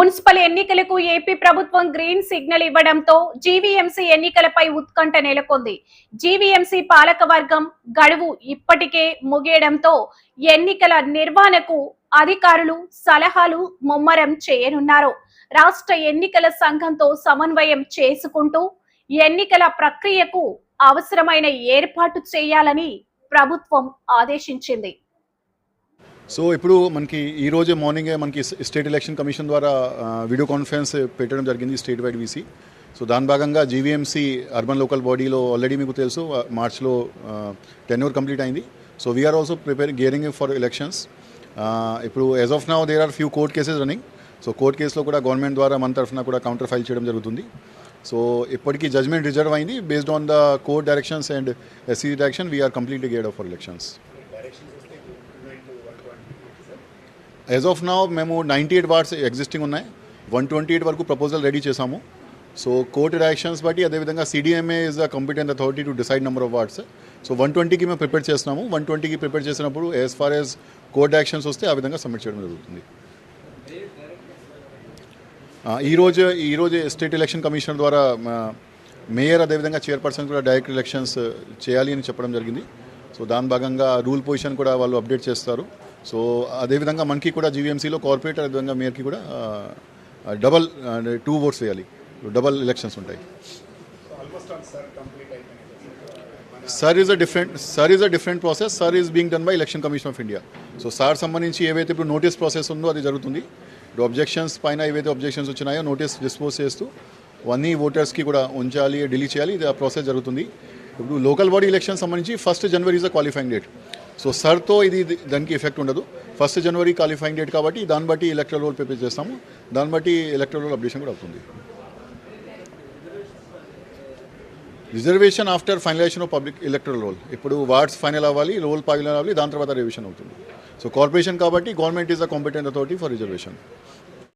Municipal ఎన్నికలకు AP ప్రభుత్వం green signal ఇవ్వడంతో జీవీఎంసీ ఎన్నికలపై ఉత్కంఠ నెలకొంది. జీవీఎంసీ పాలకవర్గం గడువు ఇప్పటికే ముగియడంతో ఎన్నికల నిర్వహణకు అధికారులు సలహాలు ముమ్మరం చేయనున్నారు. రాష్ట్ర ఎన్నికల సంఘంతో సమన్వయం చేసుకుంటూ ఎన్నికల ప్రక్రియకు అవసరమైన ఏర్పాటు చేయాలని ప్రభుత్వం ఆదేశించింది. సో ఇప్పుడు మనకి ఈ రోజే మార్నింగే మనకి స్టేట్ ఎలక్షన్ కమిషన్ ద్వారా వీడియో కాన్ఫరెన్స్ పెట్టడం జరిగింది స్టేట్ వైడ్ వీసీ. సో దాని భాగంగా జీవీఎంసీ అర్బన్ లోకల్ బాడీలో ఆల్రెడీ మీకు తెలుసు మార్చ్లో టెన్యూర్ కంప్లీట్ అయింది. So we're also gearing for elections. ఇప్పుడు as of now there are few court cases running. So court కేసులో కూడా గవర్నమెంట్ ద్వారా మన తరఫున కూడా కౌంటర్ ఫైల్ చేయడం జరుగుతుంది. సో ఇప్పటికీ జడ్జ్మెంట్ రిజర్వ్ అయింది. Based on the court directions and SC direction we're completely geared up for elections. As of now మేము 98 వార్డ్స్ ఎగ్జిస్టింగ్ ఉన్నాయి. 128 వరకు ప్రపోజల్ రెడీ చేశాము. సో కోర్ట్ డైరెక్షన్స్ బట్టి అదేవిధంగా CDMA is the competent authority to decide number of wards. So 120కి మేము prepare చేస్తున్నాము. 120కి ప్రిపేర్ చేసినప్పుడు as far as court directions వస్తే ఆ విధంగా సబ్మిట్ చేయడం జరుగుతుంది. ఈరోజు స్టేట్ ఎలక్షన్ కమిషనర్ ద్వారా మేయర్ అదేవిధంగా చైర్పర్సన్ కూడా డైరెక్ట్ ఎలక్షన్స్ చేయాలి అని చెప్పడం జరిగింది. సో దాని భాగంగా రూల్ పొజిషన్ కూడా వాళ్ళు అప్డేట్ చేస్తారు. సో అదేవిధంగా మనకి కూడా జీవీఎంసీలో కార్పొరేటర్ అదేవిధంగా మేయర్కి కూడా డబల్ 2 votes వేయాలి. డబల్ ఎలక్షన్స్ ఉంటాయి. Sir is a different process. Sir is being done by election commission of India. So sir సంబంధించి ఏవైతే ఇప్పుడు నోటీస్ ప్రాసెస్ ఉందో అది జరుగుతుంది. ఇప్పుడు అబ్జెక్షన్స్ పైన ఏవైతే అబ్జెక్షన్స్ వచ్చినాయో నోటీస్ డిస్పోజ్ చేస్తూ అన్ని ఓటర్స్కి కూడా ఉంచాలి, డిలీట్ చేయాలి. ఇది ఆ ప్రాసెస్ జరుగుతుంది. ఇప్పుడు లోకల్ బాడీ ఎలక్షన్ సంబంధించి 1st January is a qualifying date. So సార్తో ఇది దానికి ఎఫెక్ట్ ఉండదు. 1st January క్వాలిఫైయింగ్ డేట్ కాబట్టి దాన్ని బట్టి ఎలక్టరల్ రోల్ ప్రిపేర్ చేస్తాము. దాన్ని బట్టి ఎలక్టరల్ రోల్ అప్డేషన్ కూడా అవుతుంది. Reservation after finalization of public electoral roll. ఇప్పుడు వార్డ్స్ ఫైనల్ అవ్వాలి, రోల్ ఫైనల్ అవ్వాలి, దాని తర్వాత రివిజన్ అవుతుంది. సో కార్పొరేషన్ కాబట్టి government is the competent authority for reservation.